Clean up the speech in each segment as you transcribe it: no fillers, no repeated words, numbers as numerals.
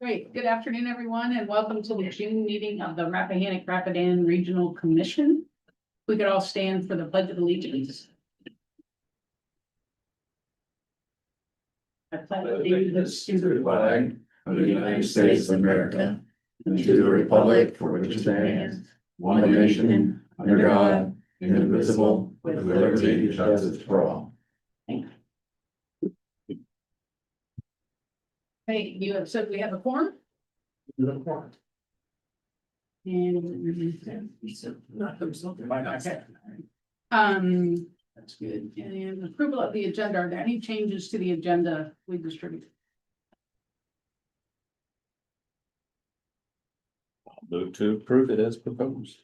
Great. Good afternoon, everyone, and welcome to the June meeting of the Rappahannock-Rapidan Regional Commission. We could all stand for the Pledge of Allegiance. I pledge allegiance to the flag of the United States of America and to the republic for which it stands, one nation, under God, indivisible, with liberty and justice for all. Hey, you have said we have a quorum? And that's good. And approval of the agenda. Are there any changes to the agenda we distributed? Move to approve it as proposed.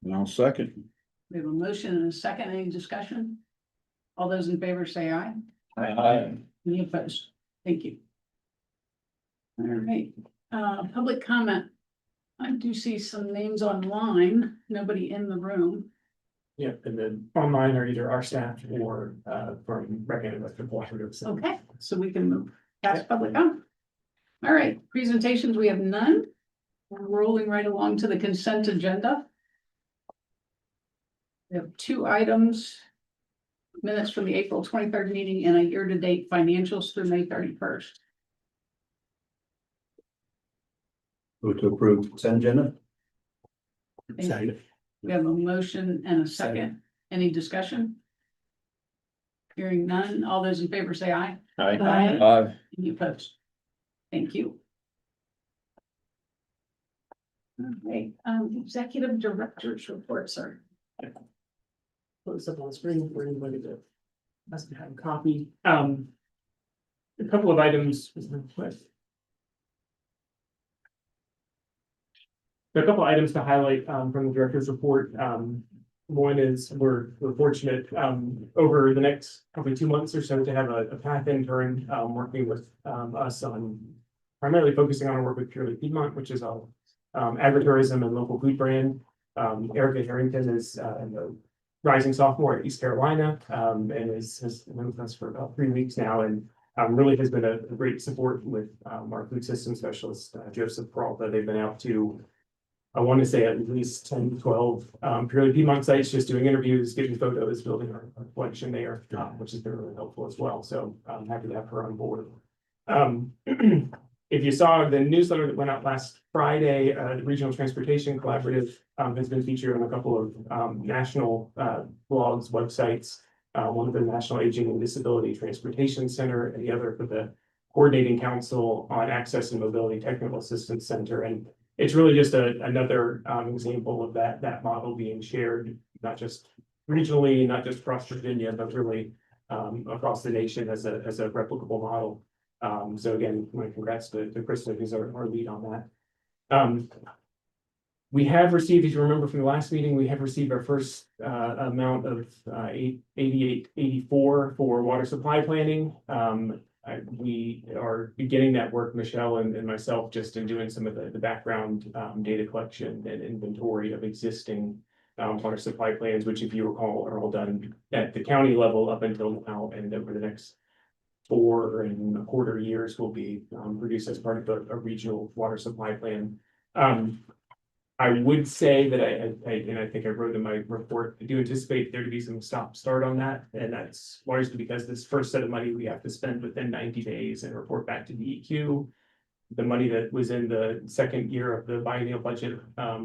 And I'll second. We have a motion and a second. Any discussion? All those in favor say aye. Aye. Any opposed? Thank you. All right, public comment. I do see some names online, nobody in the room. Yeah, and then online are either our staff or from Rappahannock Electric Cooperatives. Okay, so we can move past public comment. All right, presentations, we have none. We're rolling right along to the consent agenda. We have 2 items. Minutes from the April 23rd meeting and a year-to-date financials through May 31st. Move to approve consent agenda. Thank you. We have a motion and a second. Any discussion? Hearing none. All those in favor say aye. Aye. Any opposed? Thank you. All right, executive director's report, sir. Close up on the screen for anybody that must have a copy. A couple of items. A couple items to highlight from the director's report. One is we're fortunate over the next probably 2 months or so to have a path intern working with us on primarily focusing on our work with Purely Piedmont, which is our agritourism and local food brand. Erica Harrington is a rising sophomore at East Carolina and has been with us for about 3 weeks now, and really has been a great support with our food system specialist, Joseph Peralta. They've been out to, I want to say, at least 10, 12 Purely Piedmont sites, just doing interviews, getting photos, building our collection there, which has been really helpful as well. So I'm happy to have her on board. If you saw the newsletter that went out last Friday, the Regional Transportation Collaborative has been featured on a couple of national blogs, websites. One of the National Aging and Disability Transportation Center, and the other for the Coordinating Council on Access and Mobility Technical Assistance Center. And it's really just another example of that model being shared, not just regionally, not just across Virginia, but really across the nation as a replicable model. So again, my congrats to Krista, who's our lead on that. We have received, as you remember from the last meeting, we have received our first amount of 8884 for water supply planning. We are beginning that work, Michelle and myself, just in doing some of the background data collection and inventory of existing water supply plans, which, if you recall, are all done at the county level up until now, and over the next 4.25 years will be produced as part of a regional water supply plan. I would say that I think I wrote in my report, I do anticipate there to be some stop-start on that, and that's largely because this first set of money we have to spend within 90 days and report back to DEQ. The money that was in the second year of the biennial budget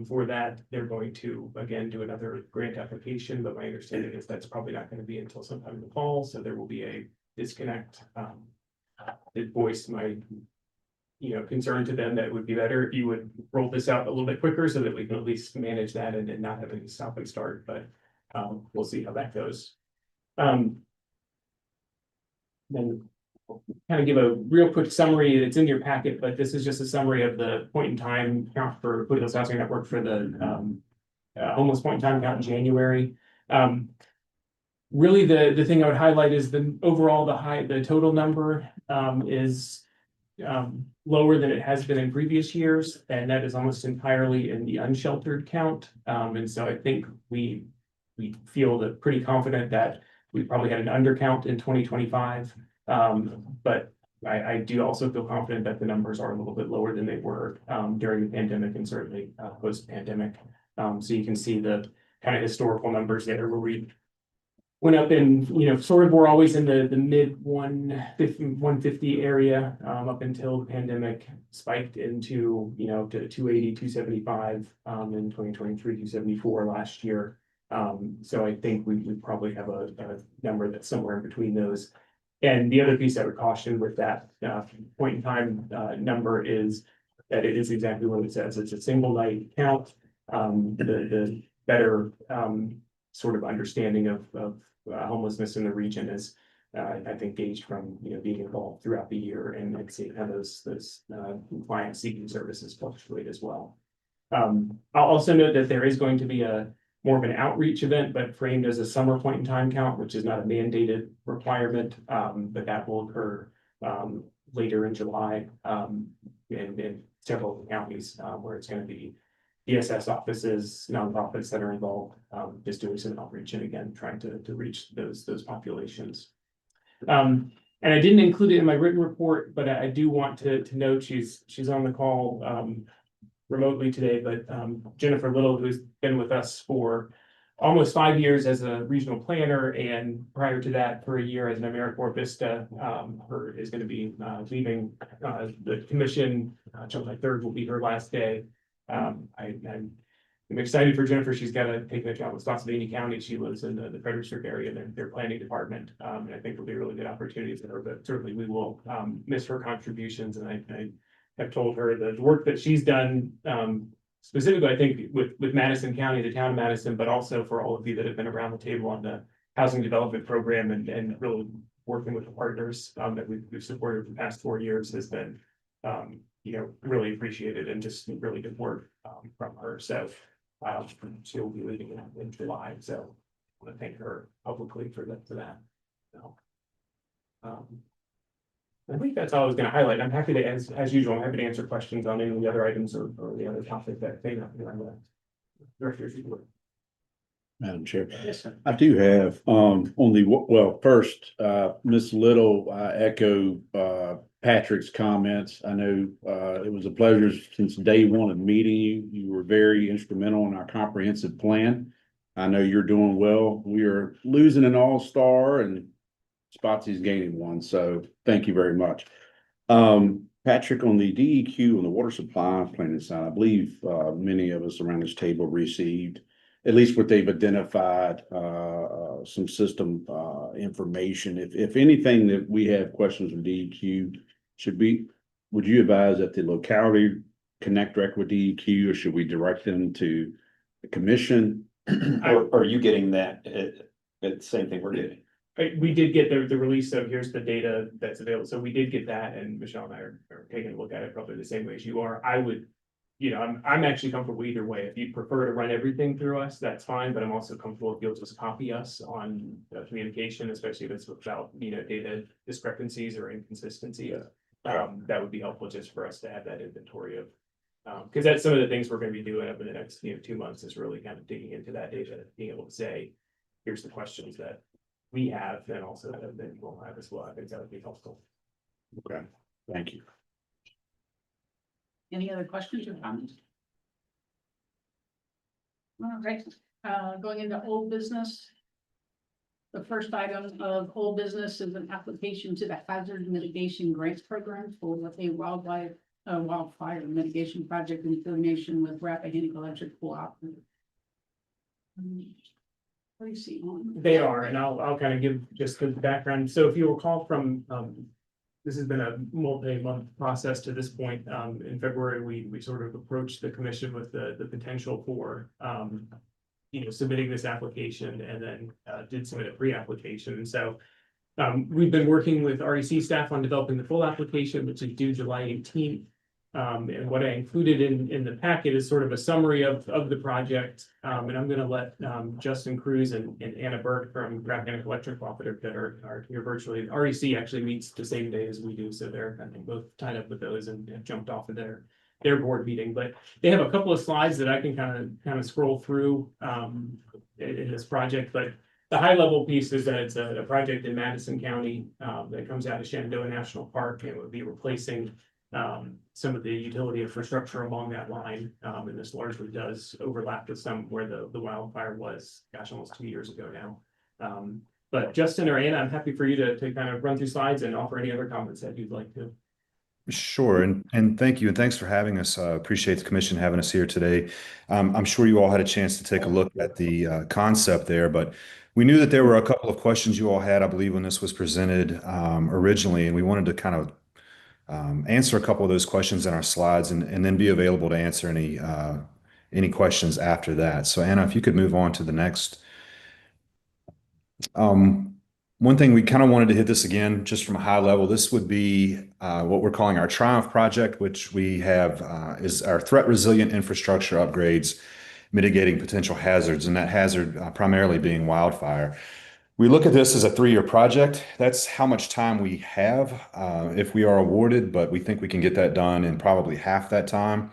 for that, they're going to again do another grant application, but my understanding is that's probably not going to be until sometime in the fall, so there will be a disconnect. It voiced my concern to them that it would be better if you would roll this out a little bit quicker so that we can at least manage that and not have any stop and start, but we'll see how that goes. Then kind of give a real quick summary. It's in your packet, but this is just a summary of the point in time count for Foothills Housing Network for the homeless point in time count in January. Really, the thing I would highlight is the overall the total number is lower than it has been in previous years, and that is almost entirely in the unsheltered count. And so I think we feel that pretty confident that we probably had an undercount in 2025, but I do also feel confident that the numbers are a little bit lower than they were during the pandemic and certainly post-pandemic. So you can see the kind of historical numbers there where we went up in, sort of we're always in the mid 150 area up until the pandemic spiked into, to 280, 275 in 2023, 274 last year. So I think we probably have a number that's somewhere in between those. And the other piece I would caution with that point in time number is that it is exactly what it says. It's a single night count. The better sort of understanding of homelessness in the region is, I think, gauged from being involved throughout the year and seeing how those client seeking services fluctuate as well. I'll also note that there is going to be a more of an outreach event, but framed as a summer point in time count, which is not a mandated requirement, but that will occur later in July in several counties where it's going to be ESS offices, nonprofits that are involved, just doing some outreach and again, trying to reach those populations. And I didn't include it in my written report, but I do want to note she's on the call remotely today, but Jennifer Little, who's been with us for almost 5 years as a regional planner, and prior to that for a year as an AmeriCorps Vista, is going to be leaving the commission. July 3rd will be her last day. I'm excited for Jennifer. She's got to take a job with Spotsylvania County. She lives in the Fredericksburg area, their planning department. And I think will be a really good opportunity for her, but certainly we will miss her contributions. And I have told her the work that she's done, specifically, I think with Madison County, the town of Madison, but also for all of you that have been around the table on the housing development program and really working with the partners that we've supported for the past 4 years has been, really appreciated and just really good work from her. So she'll be leaving in July. So I want to thank her publicly for that. So, I think that's all I was going to highlight. I'm happy to, as usual, I'm happy to answer questions on any of the other items or the other topics that came up during the director's report. Madam Chair. Yes, sir. I do have, first, Ms. Little, I echo Patrick's comments. I know it was a pleasure since day one of meeting you. You were very instrumental in our comprehensive plan. I know you're doing well. We are losing an all-star and Spotsy's gaining one, so thank you very much. Patrick, on the DEQ and the water supply planning side, I believe many of us around this table received at least what they've identified, some system information. If anything that we have questions from DEQ, would you advise that the locality connect direct with DEQ, or should we direct them to the commission? Or are you getting that at the same thing we're getting? We did get the release of here's the data that's available. So we did get that, and Michelle and I are taking a look at it probably the same way as you are. I would, I'm actually comfortable either way. If you prefer to run everything through us, that's fine, but I'm also comfortable if you'll just copy us on communication, especially if it's about, data discrepancies or inconsistency. That would be helpful just for us to have that inventory of, because that's some of the things we're going to be doing over the next 2 months is really kind of digging into that data, being able to say, here's the questions that we have, and also that you will have as well. I think that would be helpful. Okay, thank you. Any other questions or comments? All right, going into old business. The first item of old business is an application to the Hazard Mitigation Grants Program for a wildfire mitigation project in coordination with Rappahannock-Rapidan Cooperative. They are, and I'll kind of give just the background. So if you recall from, this has been a multi-month process to this point. In February, we sort of approached the commission with the potential for, submitting this application, and then did submit a pre-application. And so we've been working with REC staff on developing the full application, which is due July 18th. And what I included in the packet is sort of a summary of the project. And I'm going to let Justin Cruz and Anna Burke from Rappahannock-Rapidan Cooperative that are here virtually. REC actually meets the same day as we do, so they're, I think, both tied up with those and have jumped off of their board meeting. But they have a couple of slides that I can kind of scroll through in this project. But the high level piece is that it's a project in Madison County, that comes out of Shenandoah National Park, and it would be replacing some of the utility infrastructure along that line. And this largely does overlap with some where the wildfire was, gosh, almost 2 years ago now. But Justin or Anna, I'm happy for you to kind of run through slides and offer any other comments that you'd like to. Sure, and thank you, and thanks for having us. Appreciate the commission having us here today. I'm sure you all had a chance to take a look at the concept there, but we knew that there were a couple of questions you all had, I believe, when this was presented originally, and we wanted to kind of answer a couple of those questions in our slides, and then be available to answer any questions after that. So Anna, if you could move on to the next. One thing we kind of wanted to hit this again, just from a high level, this would be what we're calling our Triumph project, which we have is our threat resilient infrastructure upgrades, mitigating potential hazards, and that hazard primarily being wildfire. We look at this as a 3-year project. That's how much time we have if we are awarded, but we think we can get that done in probably half that time.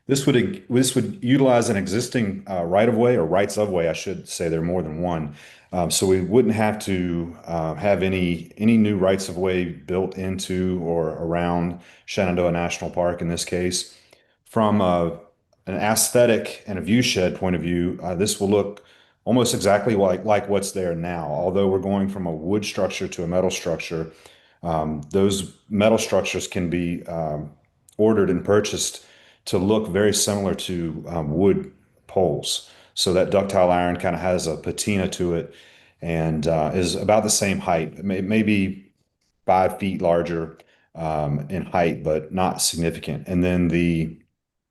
This would utilize an existing right of way, or rights of way, I should say. There are more than one. So we wouldn't have to have any new rights of way built into or around Shenandoah National Park in this case. From an aesthetic and a view shed point of view, this will look almost exactly like what's there now. Although we're going from a wood structure to a metal structure, those metal structures can be ordered and purchased to look very similar to wood poles. So that ductile iron kind of has a patina to it, and is about the same height, maybe 5 feet larger in height, but not significant. And then the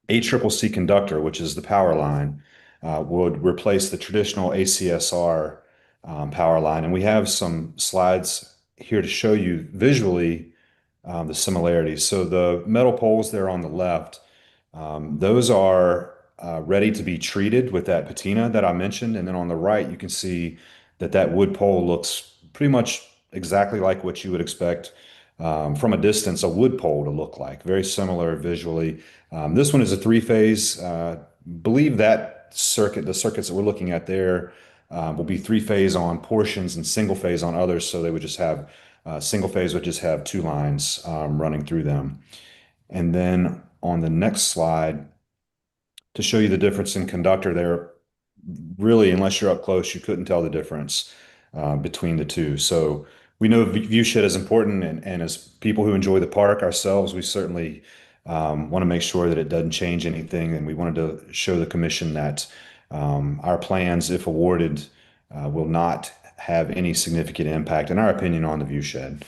ACCC conductor, which is the power line, would replace the traditional ACSR power line. And we have some slides here to show you visually the similarities. So the metal poles there on the left, those are ready to be treated with that patina that I mentioned. And then on the right, you can see that wood pole looks pretty much exactly like what you would expect from a distance a wood pole to look like. Very similar visually. This one is a 3-phase. Believe that the circuits that we're looking at there will be 3-phase on portions and single phase on others. So they would just have single phase would just have 2 lines running through them. And then on the next slide, to show you the difference in conductor there, really, unless you're up close, you couldn't tell the difference between the two. So we know view shed is important, and as people who enjoy the park ourselves, we certainly want to make sure that it doesn't change anything. And we wanted to show the commission that our plans, if awarded, will not have any significant impact, in our opinion, on the view shed.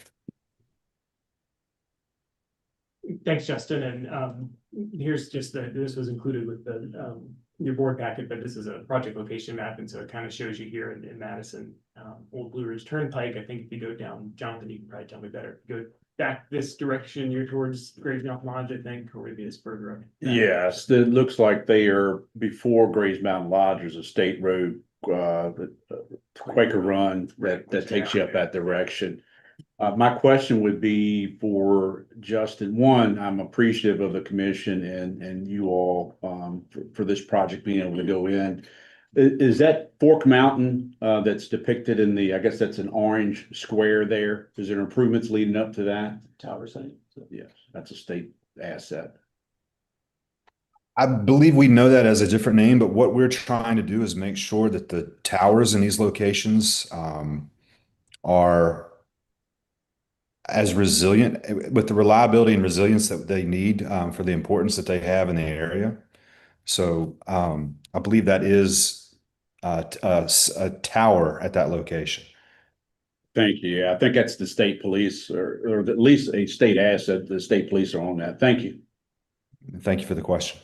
Thanks, Justin. And here's just this was included with the your board packet, but this is a project location map, and so it kind of shows you here in Madison, Old Blue Ridge Turnpike. I think if you go down, Jonathan, you can probably tell me better. Go back this direction, you're towards Graves Mountain Lodge, I think, or maybe it's further up. Yes, it looks like they are before Graves Mountain Lodge. There's a state road, the Quaker Run that takes you up that direction. My question would be for Justin. One, I'm appreciative of the commission and you all for this project being able to go in. Is that Fork Mountain that's depicted in I guess that's an orange square there? Is there improvements leading up to that? Tower site. Yes, that's a state asset. I believe we know that as a different name, but what we're trying to do is make sure that the towers in these locations are as resilient, with the reliability and resilience that they need for the importance that they have in the area. So I believe that is a tower at that location. Thank you. Yeah, I think that's the state police, or at least a state asset. The state police are on that. Thank you. Thank you for the question.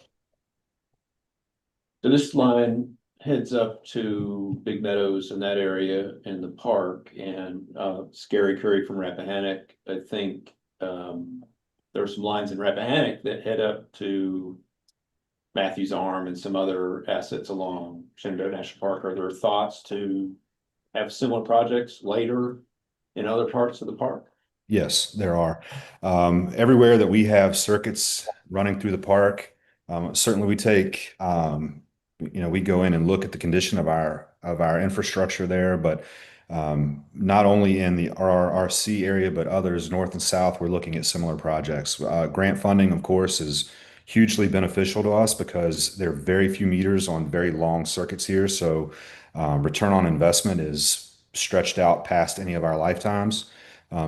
So this line heads up to Big Meadows in that area in the park, and Scary Curry from Rappahannock. I think there are some lines in Rappahannock that head up to Matthews Arm and some other assets along Shenandoah National Park. Are there thoughts to have similar projects later in other parts of the park? Yes, there are. Everywhere that we have circuits running through the park, certainly we take, we go in and look at the condition of our our infrastructure there, but not only in the RRRC area, but others north and south, we're looking at similar projects. Grant funding, of course, is hugely beneficial to us because there are very few meters on very long circuits here. So return on investment is stretched out past any of our lifetimes.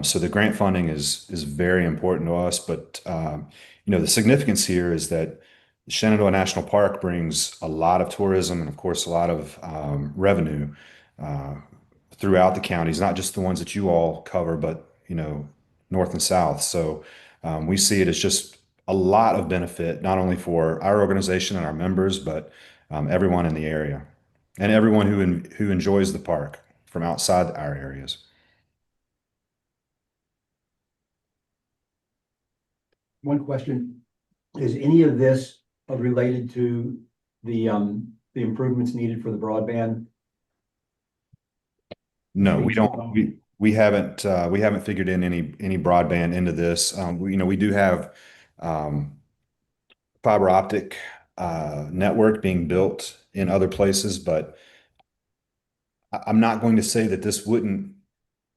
So the grant funding is very important to us. But the significance here is that Shenandoah National Park brings a lot of tourism and, of course, a lot of revenue throughout the counties, not just the ones that you all cover, but north and south. So we see it as just a lot of benefit, not only for our organization and our members, but everyone in the area and everyone who enjoys the park from outside our areas. One question, is any of this related to the improvements needed for the broadband? No, we don't. We haven't figured in any broadband into this. We do have fiber optic network being built in other places, but I'm not going to say that this wouldn't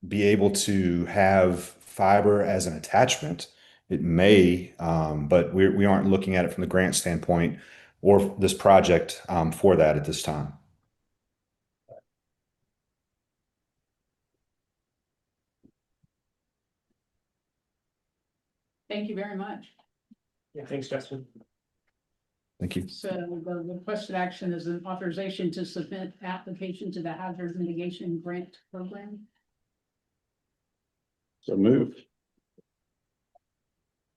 be able to have fiber as an attachment. It may, but we aren't looking at it from the grant standpoint or this project for that at this time. Thank you very much. Yeah, thanks, Justin. Thank you. So the requested action is an authorization to submit application to the hazard mitigation grant program. So moved.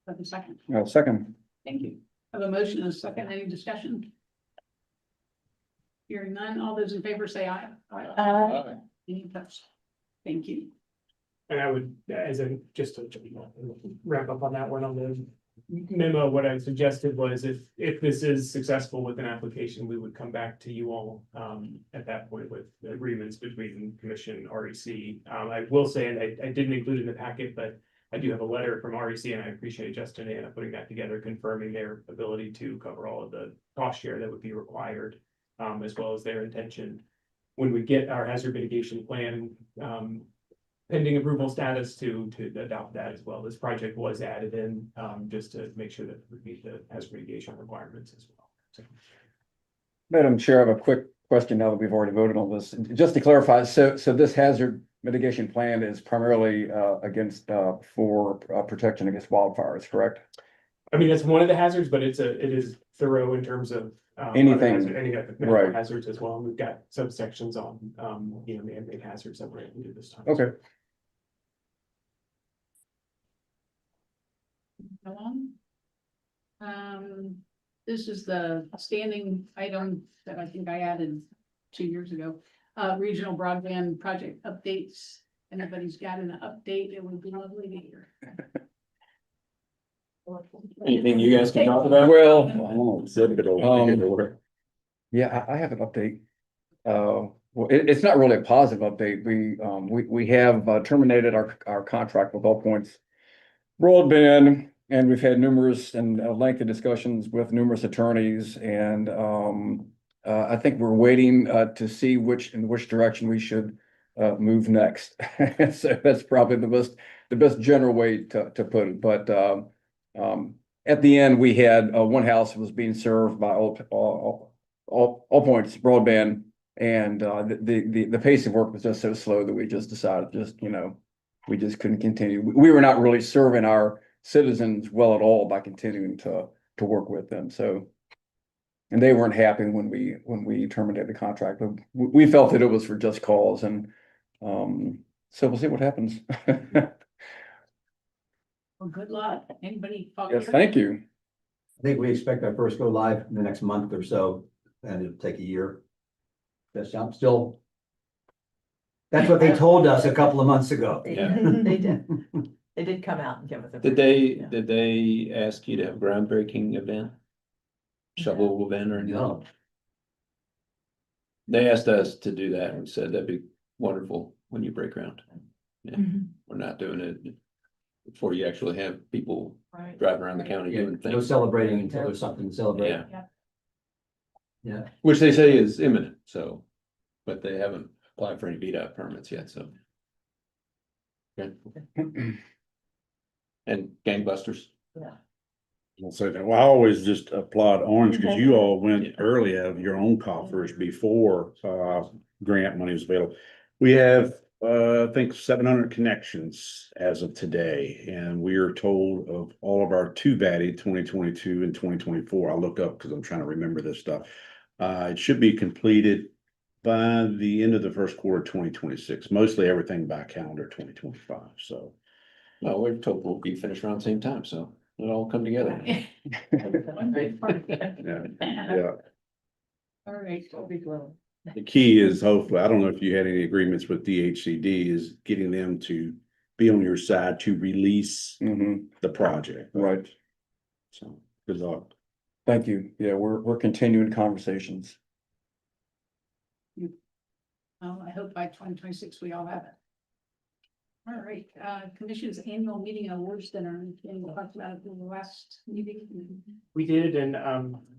Have a second. Second. Thank you. Have a motion and a second. Any discussion? Hearing none. All those in favor say aye. Any opposed? Thank you. And I would, just to wrap up on that one on the memo, what I suggested was if this is successful with an application, we would come back to you all at that point with agreements between commission, REC. I will say, and I didn't include it in the packet, but I do have a letter from REC, and I appreciate Justin and Anna putting that together, confirming their ability to cover all of the cost share that would be required, as well as their intention when we get our hazard mitigation plan pending approval status to adopt that as well. This project was added in just to make sure that we meet the hazard mitigation requirements as well. So. Madam Chair, I have a quick question now that we've already voted on this. Just to clarify, so this hazard mitigation plan is primarily for protection against wildfires, correct? I mean, it's one of the hazards, but it is thorough in terms of Anything, any right. hazards as well. And we've got subsections on man-made hazards that we're able to do this time. Okay. Go on. This is the standing item that I think I added 2 years ago. Regional broadband project updates. Anybody's got an update, it would be lovely to hear. Anything you guys can talk about? Well, Exhibit yeah, I have an update. Well, it's not really a positive update. We have terminated our contract with All Points Broadband, and we've had numerous and lengthy discussions with numerous attorneys, and I think we're waiting to see in which direction we should move next. So that's probably the best general way to put it. But at the end, we had one house that was being served by All Points Broadband, and the pace of work was just so slow that we just decided we just couldn't continue. We were not really serving our citizens well at all by continuing to work with them. So, and they weren't happy when we terminated the contract, but we felt that it was for just cause, and so we'll see what happens. Well, good luck. Anybody? Yes, thank you. I think we expect our first go live in the next month or so, and it'll take a year. That's still. That's what they told us a couple of months ago. Yeah. They did. They did come out and give us a. Did they ask you to have a groundbreaking event? Shovel event or anything? No. They asked us to do that and said that'd be wonderful when you break ground. Yeah, we're not doing it before you actually have people Right. driving around the county Yeah, doing no things. celebrating until there's something to celebrate. Yeah. Yeah. Which they say is imminent, so but they haven't applied for any VDOT permits yet, so. Good. And gangbusters. I'll say that. Well, I always just applaud Orange because you all went early out of your own coffers before grant money was available. We have I think 700 connections as of today, and we are told of all of our two batty 2022 and 2024. I'll look up because I'm trying to remember this stuff. It should be completed by the end of the first quarter of 2026, mostly everything by calendar 2025. So Well, we're told we'll be finished around the same time, so it'll all come together. yeah, yeah. All right, Will be glowing. The key is hopefully, I don't know if you had any agreements with DHCD, is getting them to be on your side to release Mhm, the project. right. So, good luck. Thank you. Yeah, we're continuing conversations. I hope by 2026 we all have it. All right, commission's annual meeting and awards dinner, and we talked about it in the last meeting. We did, and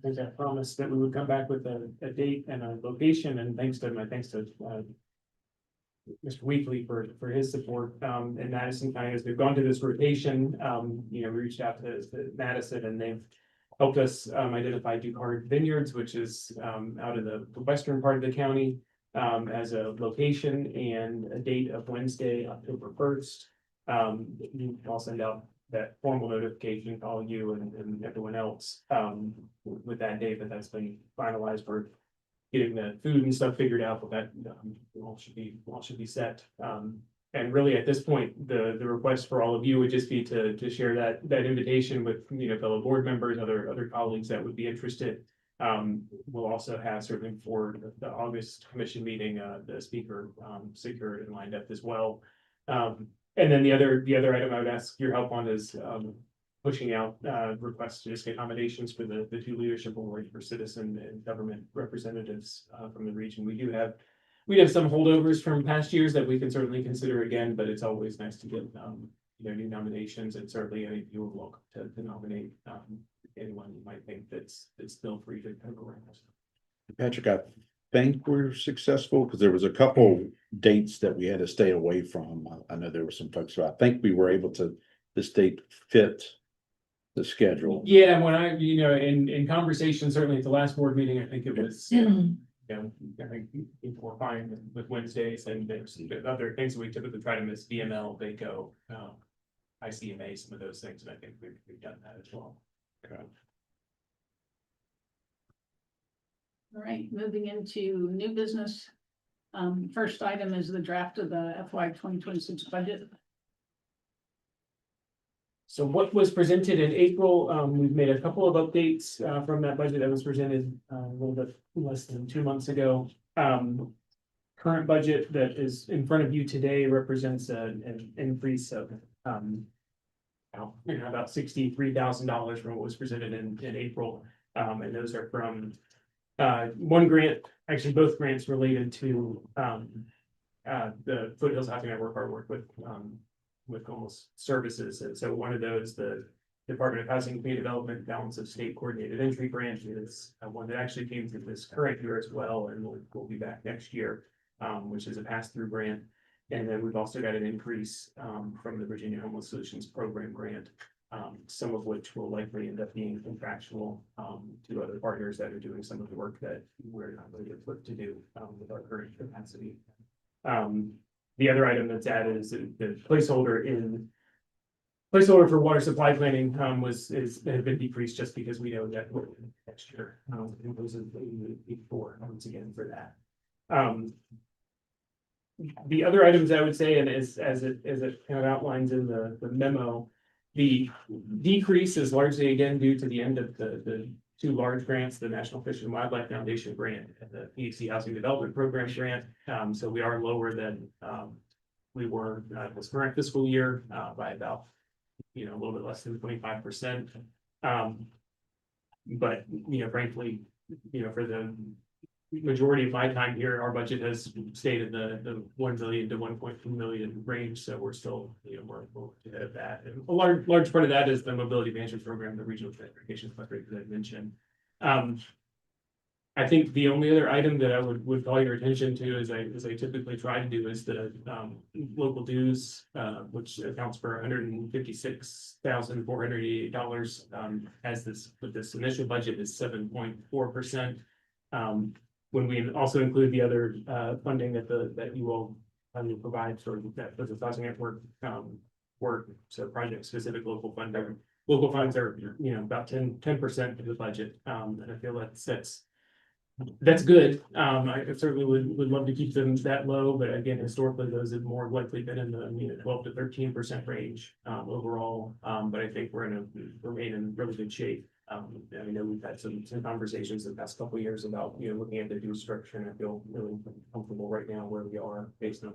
there's that promise that we would come back with a date and a location, and thanks to Mr. Weekly for his support, in Madison County, as we've gone to this rotation, we reached out to Madison, and they've helped us identify Ducard Vineyards, which is out in the western part of the county, as a location and a date of Wednesday, October 1st. I'll send out that formal notification, to all you and everyone else, with that date, but that's been finalized for getting the food and stuff figured out, but that all should be set. And really, at this point, the request for all of you would just be to share that invitation with, fellow board members, other colleagues that would be interested. We'll also have, certainly for the August commission meeting, the speaker secured and lined up as well. And then the other item I would ask your help on is pushing out requests to just get accommodations for the two leadership awards for citizen and government representatives from the region. We have some holdovers from past years that we can certainly consider again, but it's always nice to get new nominations, and certainly any of you are welcome to nominate anyone you might think that's still free to come around. Patrick, I think we're successful because there was a couple dates that we had to stay away from. I know there were some folks, so I think we were able to, the state fit the schedule. Yeah, when I, in conversation, certainly at the last board meeting, I think it was, I think people were fine with Wednesdays, and there's other things we typically try to miss, VML, VACO, ICMA, some of those things, and I think we've done that as well. Okay. All right, moving into new business. First item is the draft of the FY 2026 budget. So what was presented in April, we've made a couple of updates from that budget that was presented a little bit less than 2 months ago. Current budget that is in front of you today represents an increase of about $63,000 from what was presented in April. And those are from one grant, actually both grants related to the Foothills Housing Network, our work with homeless services. And so one of those, the Department of Housing and Community Development Balance of State Coordinated Entry Grant, is one that actually came through this current year as well, and we'll be back next year, which is a pass-through grant. And then we've also got an increase from the Virginia Homeless Solutions Program grant, some of which will likely end up being contractual to other partners that are doing some of the work that we're not really equipped to do with our current capacity. The other item that's added is the placeholder for water supply planning has been decreased just because we know that next year it was before once again for that. The other items I would say, and as it kind of outlines in the memo, the decrease is largely again due to the end of the two large grants, the National Fish and Wildlife Foundation grant and the PHC Housing Development Program grant. So we are lower than we were this current fiscal year by about a little bit less than 25%. But frankly, for the majority of my time here, our budget has stayed in the 1 million to 1.2 million range. So we're still we're ahead of that. And a large part of that is the mobility management program, the regional transportation fund rate that I mentioned. I think the only other item that I would call your attention to, as I typically try to do, is the local dues, which accounts for $156,488. As this, with this initial budget is 7.4%. When we also include the other funding that you all provide for that, for the housing network work, so project specific local funding. Local funds are, about 10% of the budget, and I feel that's good. I certainly would love to keep them that low, but again, historically, those have more likely been in the 12 to 13% range overall. But I think remain in really good shape. I know we've had some conversations the past couple of years about, looking at the due structure, and I feel really comfortable right now where we are based on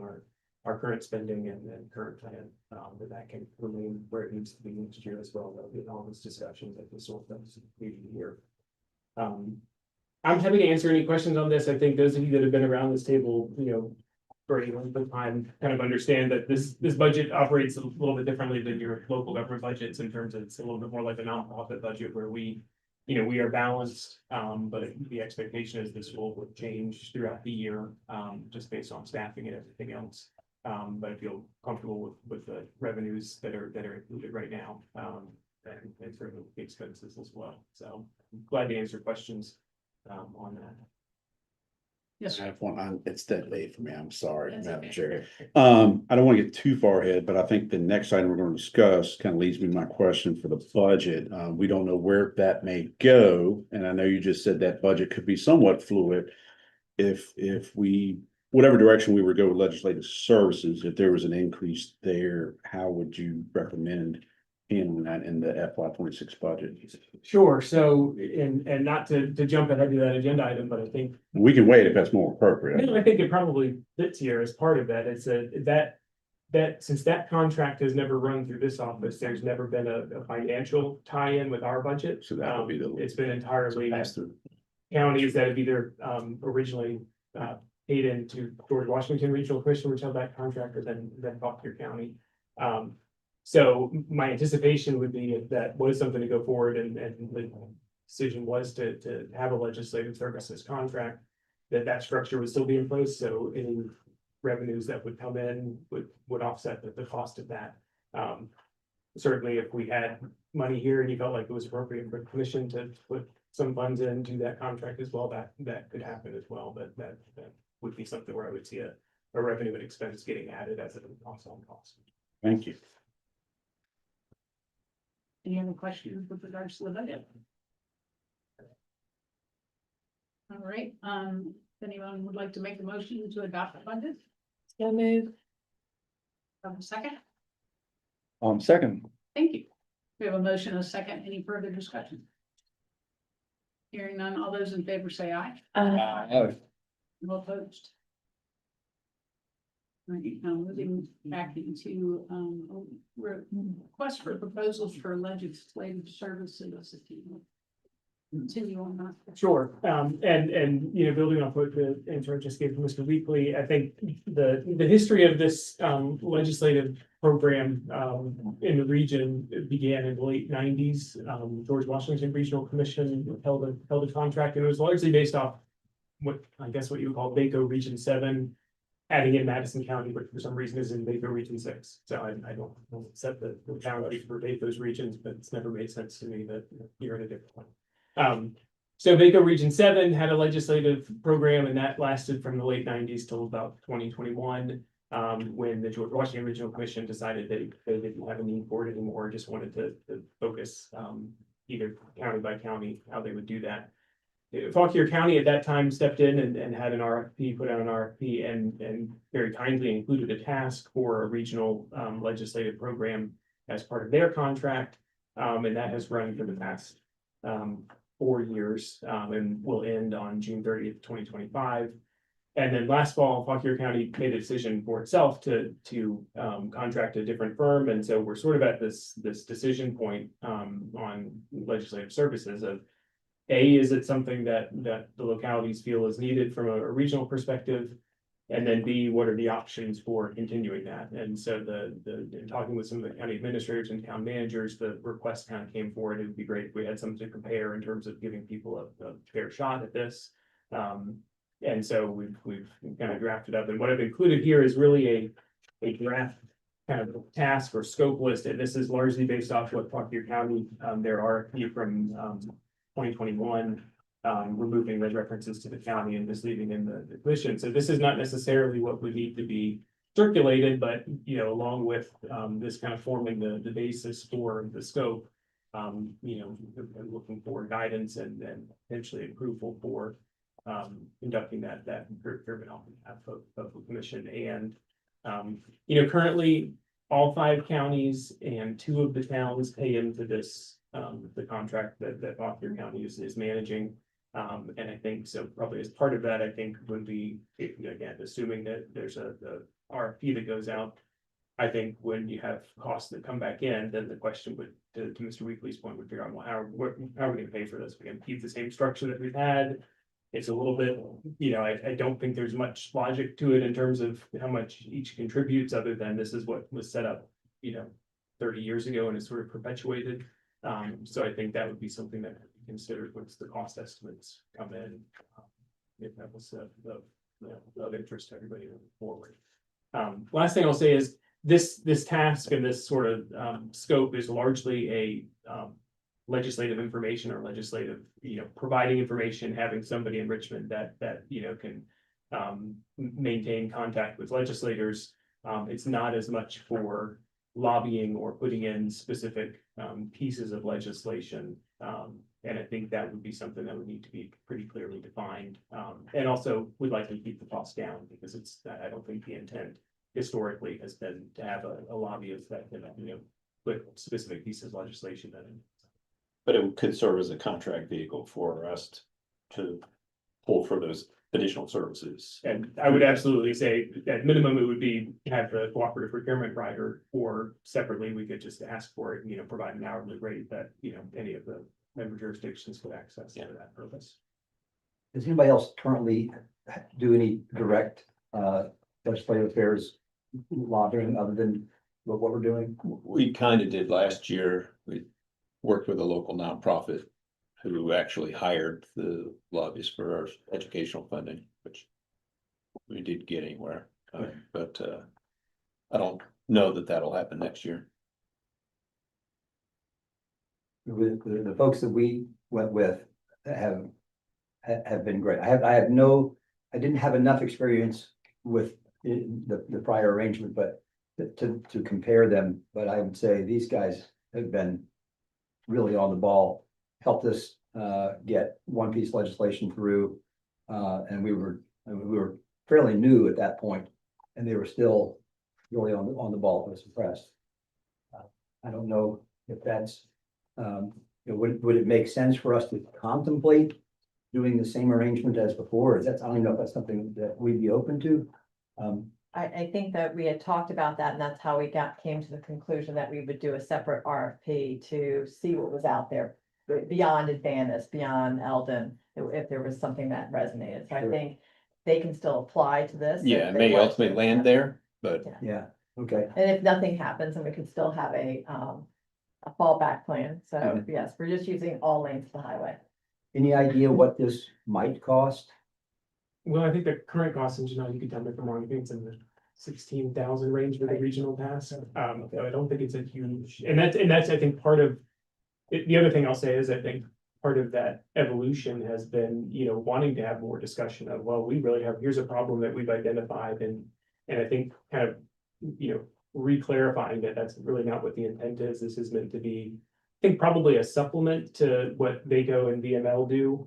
our current spending and current plan, that can remain where it needs to be next year as well. There'll be all these discussions at the sort of meeting here. I'm happy to answer any questions on this. I think those of you that have been around this table, for any length of time, kind of understand that this budget operates a little bit differently than your local government budgets in terms of it's a little bit more like a nonprofit budget where we are balanced, but the expectation is this will change throughout the year, just based on staffing and everything else. But I feel comfortable with the revenues that are included right now, and certainly the expenses as well. So I'm glad to answer questions on that. Yes, I sir. have one, it's that late for me, I'm sorry, That's Madam okay. Chair. I don't want to get too far ahead, but I think the next item we're going to discuss kind of leads me to my question for the budget. We don't know where that may go, and I know you just said that budget could be somewhat fluid. If we, whatever direction we would go with legislative services, if there was an increase there, how would you recommend handling that in the FY 26 budget? Sure. So, and not to jump ahead to that agenda item, but I think We can wait if that's more appropriate. I think it probably fits here as part of that. It's that since that contract has never run through this office, there's never been a financial tie-in with our budget. So that would be the. It's been entirely pass through. counties that have either originally paid into George Washington Regional Commission, which held that contract, or then Fauquier County. So my anticipation would be if that was something to go forward and the decision was to have a legislative services contract, that structure would still be in place. So any revenues that would come in would offset the cost of that. Certainly, if we had money here and you felt like it was appropriate for the commission to put some funds into that contract as well, that could happen as well. But that would be something where I would see a revenue and expense getting added as an offset cost. Thank you. Any other questions with regards to the budget? All right, if anyone would like to make a motion to adopt the budget? So move. Second, Second. thank you. We have a motion and a second. Any further discussion? Hearing none, all those in favor say aye. No opposed. All right, now moving back into, request for proposals for legislative services. If you continue on that. Sure, and building off what the answer I just gave to Mr. Weekly, I think the history of this legislative program in the region began in the late 90s. George Washington Regional Commission held a contract, and it was largely based off what you would call BACO Region 7, adding in Madison County, but for some reason is in BACO Region 6. So I don't set the boundary for those regions, but it's never made sense to me that you're in a different one. So BACO Region 7 had a legislative program, and that lasted from the late 90s till about 2021, when the George Washington Regional Commission decided that they didn't have a need for it anymore, just wanted to focus either county by county, how they would do that. Fauquier County at that time stepped in and had an RFP, put out an RFP and very kindly included a task for a regional legislative program as part of their contract. And that has run for the past 4 years and will end on June 30th, 2025. And then last fall, Fauquier County made a decision for itself to contract a different firm. And so we're sort of at this decision point on legislative services of is it something that the localities feel is needed from a regional perspective? And then B, what are the options for continuing that? And so in talking with some of the county administrators and town managers, the request kind of came forward. It would be great if we had something to compare in terms of giving people a fair shot at this. And so we've kind of drafted up, and what I've included here is really a draft kind of task or scope list, and this is largely based off what Fauquier County, their RFP from, 2021, removing those references to the county and just leaving in the commission. So this is not necessarily what would need to be circulated, but, you know, along with, this kind of forming the basis for the scope, you know, and looking for guidance and potentially approval for, conducting that procurement on behalf of the commission. And, you know, currently, all 5 counties and 2 of the towns pay into this, the contract that Fauquier County is managing. And I think so probably as part of that, I think would be, again, assuming that there's a RFP that goes out. I think when you have costs that come back in, then the question would, to Mr. Weekly's point, would figure out, well, how are we gonna pay for this? We can keep the same structure that we've had. It's a little bit, you know, I don't think there's much logic to it in terms of how much each contributes, other than this is what was set up, you know, 30 years ago and is sort of perpetuated. So I think that would be something that would be considered once the cost estimates come in. If that was of interest to everybody moving forward. Last thing I'll say is this task and this sort of scope is largely a legislative information or legislative, you know, providing information, having somebody in Richmond that you know can maintain contact with legislators. It's not as much for lobbying or putting in specific pieces of legislation. And I think that would be something that would need to be pretty clearly defined. And also would likely keep the cost down, because it's, I don't think the intent historically has been to have a lobbyist that can, you know, put specific pieces of legislation in. But it could serve as a contract vehicle for us to pull for those additional services. And I would absolutely say at minimum, it would be have the cooperative procurement rider, or separately, we could just ask for it, you know, provide an hourly rate that, you know, any of the member jurisdictions could access for that purpose. Does anybody else currently do any direct legislative affairs lobbying other than what we're doing? We kind of did last year. We worked with a local nonprofit who actually hired the lobbyists for our educational funding, which we didn't get anywhere. But I don't know that that'll happen next year. With the folks that we went with have been great. I didn't have enough experience with the prior arrangement, but to compare them, but I would say these guys have been really on the ball, helped us get one piece of legislation through. And we were fairly new at that point, and they were still really on the ball. I was impressed. I don't know if that's, would it make sense for us to contemplate doing the same arrangement as before? I don't even know if that's something that we'd be open to. I think that we had talked about that, and that's how we came to the conclusion that we would do a separate RFP to see what was out there beyond Advantis, beyond Eldon, if there was something that resonated. So I think they can still apply to this. Yeah, it may ultimately land there, but Yeah, okay. And if nothing happens, then we could still have a fallback plan. So yes, we're just using all lanes of the highway. Any idea what this might cost? Well, I think the current cost, and Janelle, you could tell me if I'm wrong, I think it's in the 16,000 range for the regional pass. So I don't think it's a huge, and that's, I think, part of it. The other thing I'll say is I think part of that evolution has been, you know, wanting to have more discussion of, well, we really have, here's a problem that we've identified, and I think kind of, you know, re-clarifying that that's really not what the intent is. This is meant to be, I think, probably a supplement to what VACO and VML do,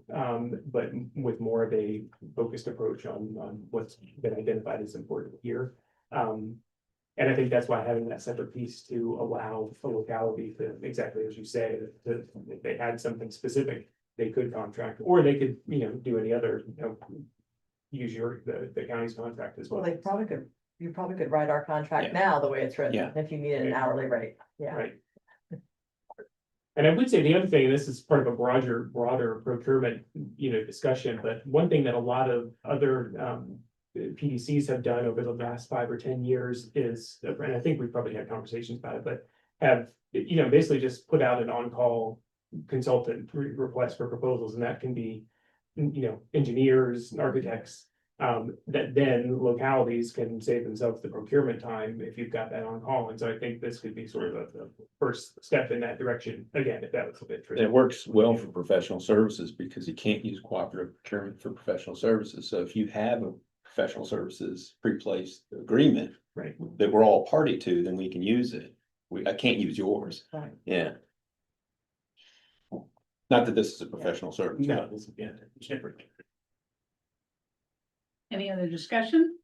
but with more of a focused approach on what's been identified as important here. And I think that's why having that separate piece to allow a locality to, exactly as you say, that if they had something specific, they could contract, or they could, you know, do any other, you know, use the county's contract as well. Well, you probably could write our contract now the way it's written, Yeah. if you needed an hourly rate. Yeah. Right. And I would say the other thing, and this is part of a broader procurement, you know, discussion, but one thing that a lot of other PDCs have done over the last 5 or 10 years is, and I think we've probably had conversations about it, but have, you know, basically just put out an on-call consultant request for proposals, and that can be engineers and architects. That then localities can save themselves the procurement time if you've got that on call. And so I think this could be sort of the first step in that direction, again, if that was of interest. It works well for professional services because you can't use cooperative procurement for professional services. So if you have a professional services pre-placed agreement Right. that we're all party to, then we can use it. I can't use yours. Right. Yeah. Not that this is a professional service. No, this is, yeah, it's different. Any other discussion?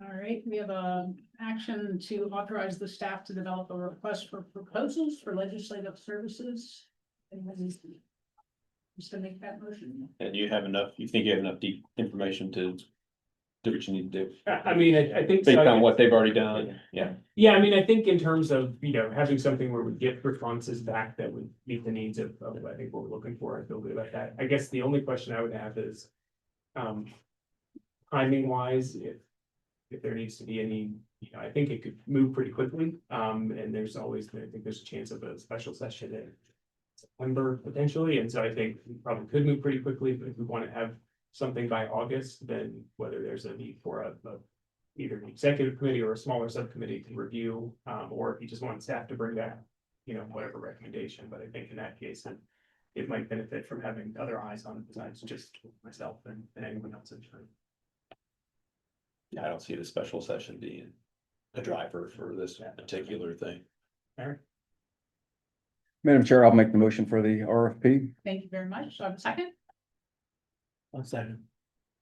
All right, we have a action to authorize the staff to develop a request for proposals for legislative services. Anyone just to make that motion? And you have enough, you think you have enough deep information to do what you need to do? I mean, I think. Based so. on what they've already done, yeah. Yeah, I mean, I think in terms of, having something where we get responses back that would meet the needs of I think what we're looking for, I feel good about that. I guess the only question I would have is, timing wise, if there needs to be any, I think it could move pretty quickly. And there's always, I think there's a chance of a special session in September potentially. And so I think we probably could move pretty quickly, but if we want to have something by August, then whether there's a need for either an executive committee or a smaller subcommittee to review, or if you just want staff to bring back, whatever recommendation. But I think in that case, it might benefit from having other eyes on it besides just myself and anyone else in charge. I don't see the special session being a driver for this particular thing. Madam Chair, I'll make the motion for the RFP. Thank you very much. So I have a second. One second.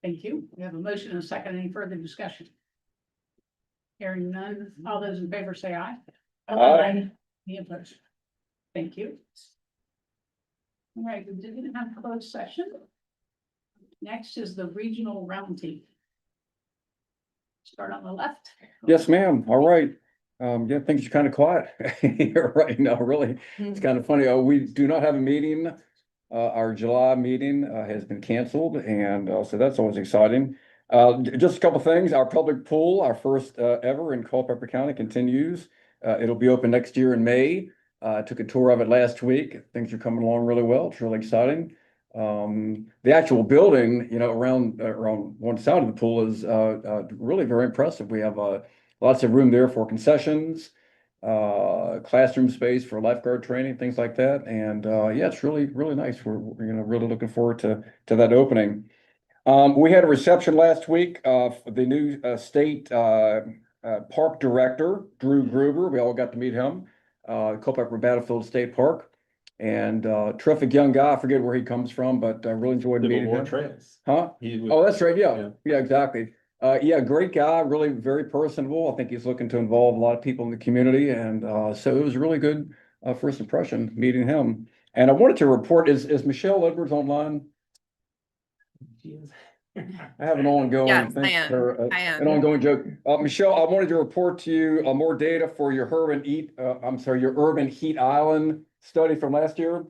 Thank you. We have a motion and a second. Any further discussion? Hearing none. All those in favor say aye. Aye. Any opposed? Thank you. All right, we didn't have closed session. Next is the regional roundtable. Start on the left. Yes, ma'am. All right. Yeah, things are kind of quiet here right now, really. It's kind of funny. We do not have a meeting. Our July meeting has been canceled, and so that's always exciting. Just a couple things. Our public pool, our first ever in Culpeper County, continues. It'll be open next year in May. I took a tour of it last week. Things are coming along really well. It's really exciting. The actual building, around one side of the pool is really very impressive. We have lots of room there for concessions, classroom space for lifeguard training, things like that. And yeah, it's really, really nice. We're really looking forward to that opening. We had a reception last week of the new state park director, Drew Gruber. We all got to meet him, Culpeper Battlefield State Park. And terrific young guy. I forget where he comes from, but I really enjoyed meeting him. Trails. Huh? Oh, that's right. Yeah, exactly. Yeah, great guy, really very personable. I think he's looking to involve a lot of people in the community. And so it was a really good first impression meeting him. And I wanted to report, is Michelle Edwards online? I have an ongoing Yes, thing. I am. Or, I am. an ongoing joke. Michelle, I wanted to report to you more data for your urban heat island study from last year.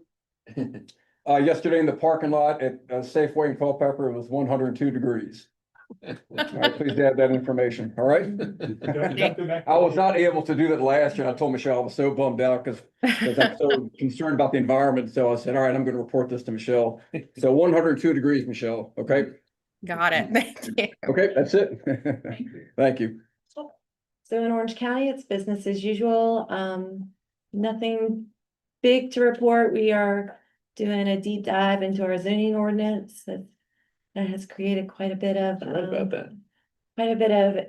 Yesterday in the parking lot at Safeway in Culpeper, it was 102 degrees. All right, please add that information. All right. I was not able to do that last year. I told Michelle I was so bummed out because I'm so concerned about the environment. So I said, all right, I'm going to report this to Michelle. So 102 degrees, Michelle. Okay. Got it. Thank you. Okay, that's it. Thank you. So in Orange County, it's business as usual. Nothing big to report. We are doing a deep dive into our zoning ordinance that has created quite a bit of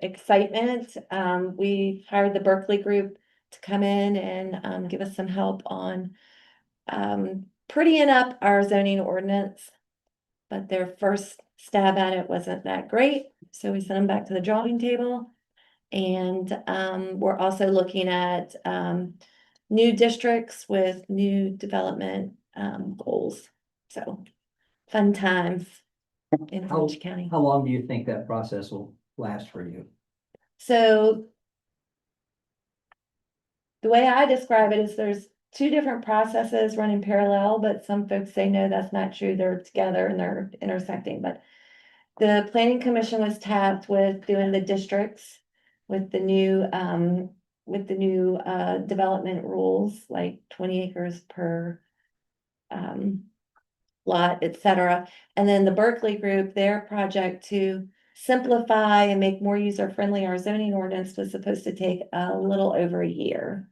excitement. We hired the Berkeley group to come in and give us some help on prettying up our zoning ordinance. But their first stab at it wasn't that great. So we sent them back to the drawing table. And we're also looking at new districts with new development goals. So fun times in Orange County. How long do you think that process will last for you? So the way I describe it is there's two different processes running parallel, but some folks say, no, that's not true. They're together and they're intersecting. But the planning commission was tasked with doing the districts with the new development rules, like 20 acres per lot, et cetera. And then the Berkeley group, their project to simplify and make more user-friendly our zoning ordinance was supposed to take a little over a year.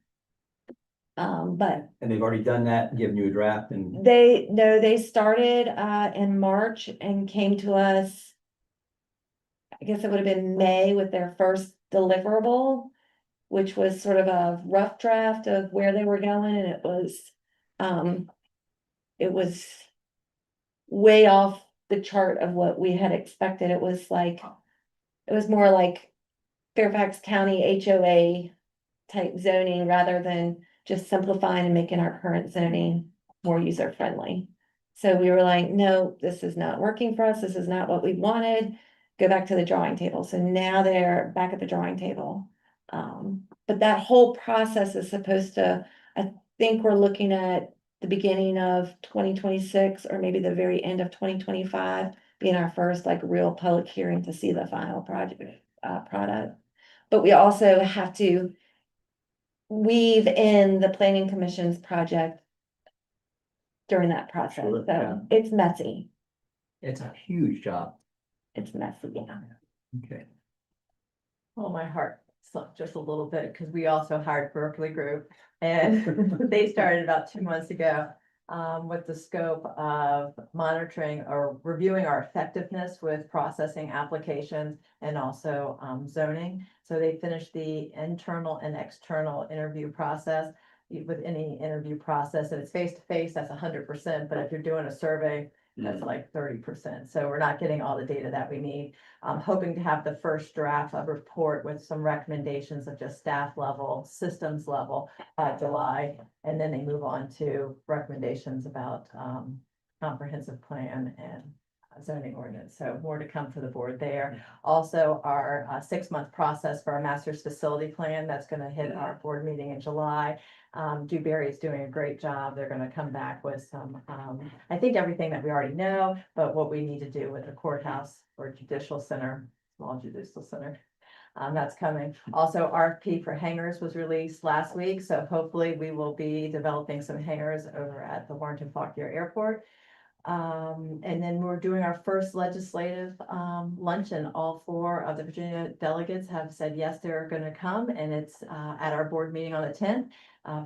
But And they've already done that, given you a draft and. they started in March and came to us. I guess it would have been May with their first deliverable, which was sort of a rough draft of where they were going, and it was way off the chart of what we had expected. It was more like Fairfax County HOA type zoning rather than just simplifying and making our current zoning more user friendly. So we were like, no, this is not working for us. This is not what we wanted. Go back to the drawing table. So now they're back at the drawing table. But that whole process is supposed to, I think we're looking at the beginning of 2026 or maybe the very end of 2025 being our first like real public hearing to see the final product. But we also have to weave in the planning commission's project during that process. Sure, yeah. So it's messy. It's a huge job. It's messy, yeah. Okay. Oh, my heart sunk just a little bit because we also hired Berkeley Group and they started about 2 months ago with the scope of monitoring or reviewing our effectiveness with processing applications and also zoning. So they finished the internal and external interview process. With any interview process, and it's face to face, that's 100%. But if you're doing a survey, that's like 30%. So we're not getting all the data that we need. I'm hoping to have the first draft of report with some recommendations of just staff level, systems level July. And then they move on to recommendations about comprehensive plan and zoning ordinance. So more to come for the board there. Also, our 6-month process for our master's facility plan, that's going to hit our board meeting in July. Dewberry is doing a great job. They're going to come back with some, I think everything that we already know, but what we need to do with the courthouse or judicial center, small judicial center. That's coming. Also, RFP for hangars was released last week. So hopefully we will be developing some hangars over at the Warrenton Fauquier Airport. And then we're doing our first legislative luncheon. All 4 of the Virginia delegates have said yes, they're going to come, and it's at our board meeting on the 10th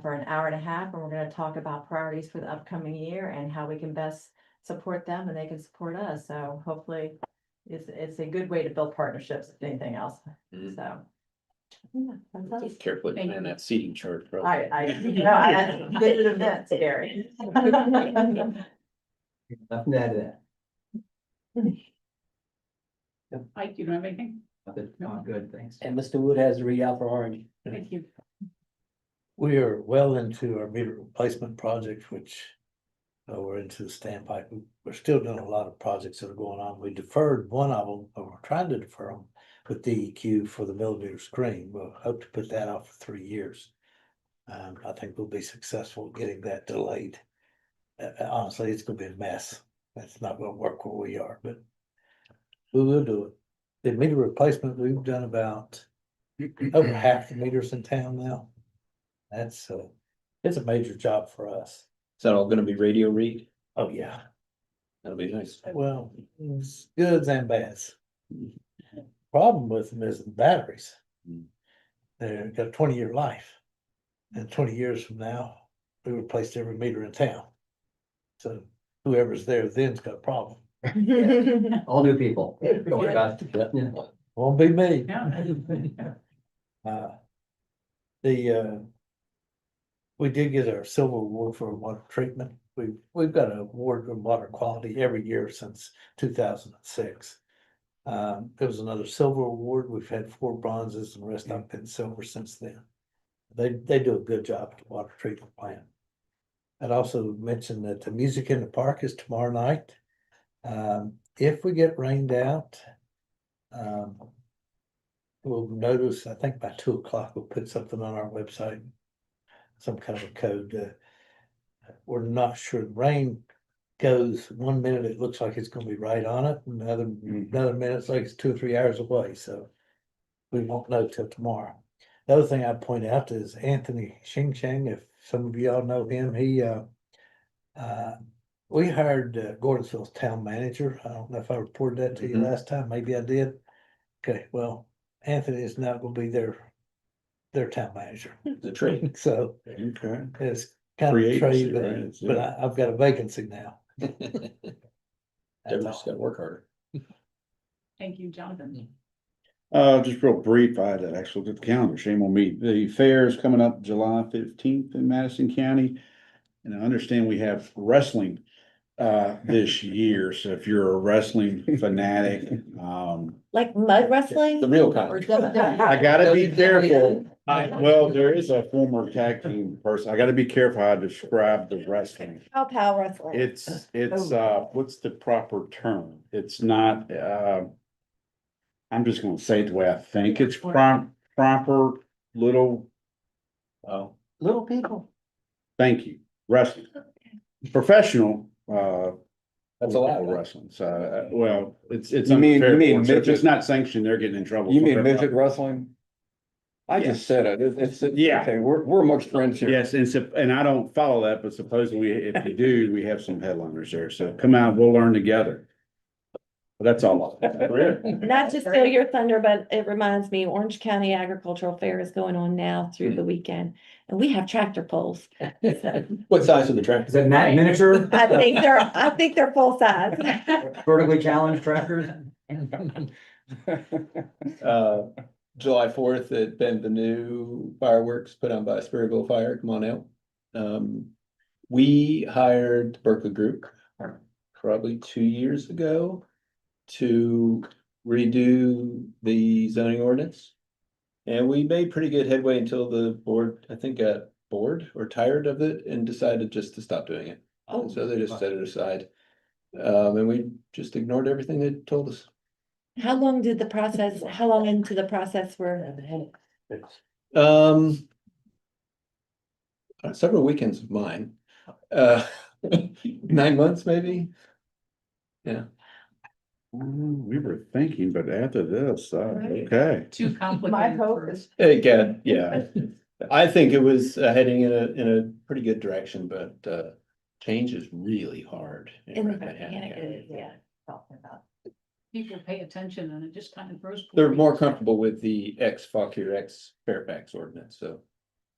for an hour and a half, and we're going to talk about priorities for the upcoming year and how we can best support them and they can support us. So hopefully it's a good way to build partnerships, if anything else. So. Yeah, that's us. Carefully plan that seating chart. bro. I did an event, Gary. Nothing to add to that. Mike, you don't have anything? Nothing. Oh, good, thanks. And Mr. Wood has the readout for Orange. Thank you. We are well into our meter replacement project, which we're into the standpipe. We're still doing a lot of projects that are going on. We deferred one of them, or we're trying to defer them with DEQ for the millimeter screen. We'll hope to put that off for 3 years. I think we'll be successful getting that delayed. Honestly, it's gonna be a mess. That's not gonna work where we are, but we will do it. The meter replacement, we've done about over half the meters in town now. That's it's a major job for us. Is that all gonna be radio read? Oh, yeah. That'll be nice. Well, it's goods and bads. Problem with them is the batteries. They've got a 20-year life. And 20 years from now, we replaced every meter in town. So whoever's there then's got a problem. All new people. Don't worry about it. Yeah. Won't be me. Yeah. We did get our silver award for water treatment. We've got an award in water quality every year since 2006. There was another silver award. We've had 4 bronzes and the rest have been silver since then. They do a good job at the water treatment plant. I'd also mention that the music in the park is tomorrow night. If we get rained out, we'll notice, I think by 2 o'clock, we'll put something on our website, some kind of a code. We're not sure. The rain goes 1 minute, it looks like it's gonna be right on it, another minute, it's like it's 2 or 3 hours away, so we won't know till tomorrow. The other thing I'd point out is Anthony Xing Sheng, if some of y'all know him, he we hired Gordonsville's town manager. I don't know if I reported that to you Mhm. last time. Maybe I did. Okay, well, Anthony is now gonna be their town manager. The trade. So Okay. it's kind of Free a agency, trade, right? but I've got a vacancy now. Deborah's That's got to all. work harder. Thank you, Jonathan. Just real brief, I had to actually look at the calendar, shame on me. The fair is coming up July 15th in Madison County. And I understand we have wrestling this year, so if you're a wrestling fanatic, Like mud wrestling? The real Or kind. I gotta be careful. Well, there is a former tag team person. I gotta be careful how I describe the wrestling. Pow wrestling. It's, what's the proper term? It's not, I'm just gonna say it the way I think it's proper little, Little people. thank you, wrestling. Professional, That's allowed. wrestling, so, well, it's You mean- unfair you mean for 'em. So if it's midget? not sanctioned, they're getting in trouble. You for mean fair midget play. wrestling? I Yes. just said it. It's, Yeah. okay, we're amongst friends here. Yes, and I don't follow that, but supposedly if you do, we have some headliners there, so come out, we'll learn together. But that's all. Not to steal your thunder, but it reminds me, Orange County Agricultural Fair is going on now through the weekend. And we have tractor pulls. What size are the tractors? Is that miniature? I think they're full size. Vertically challenged tractors? July 4th at Benvenue fireworks put on by Sperryville Fire. Come on out. We hired Berkeley Group probably 2 years ago to redo the zoning ordinance. And we made pretty good headway until the board, I think, got bored or tired of it and decided just to stop doing it. And so they just set it aside. And we just ignored everything they told us. How long into the process were? Several weekends of mine. 9 months maybe. Yeah. We were thinking, but after this, okay. Too My complicated. hope for is us. Again, yeah. I think it was heading in a pretty good direction, but change is really hard. In the Rappahannock County. yeah. People pay attention and it just kind of grows. They're more comfortable with the ex-Fauquier, ex-Fairfax ordinance, so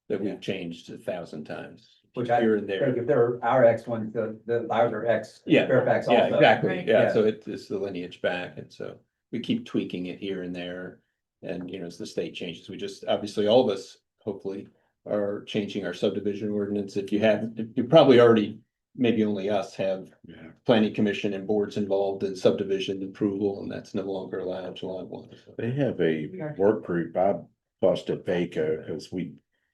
that we've changed 1,000 times. Which I Here and think there. if they're our ex ones, the ours are ex Yeah, Fairfax yeah, also. exactly, Right. yeah, Yeah. so it's the lineage back, and so we keep tweaking it here and there. And, as the state changes, we just, obviously, all of us, hopefully, are changing our subdivision ordinance. If you probably already, maybe only us have Yeah. planning commission and boards involved in subdivision approval, and that's no longer allowed July 1. So. They have a work group. I fussed at Vaco because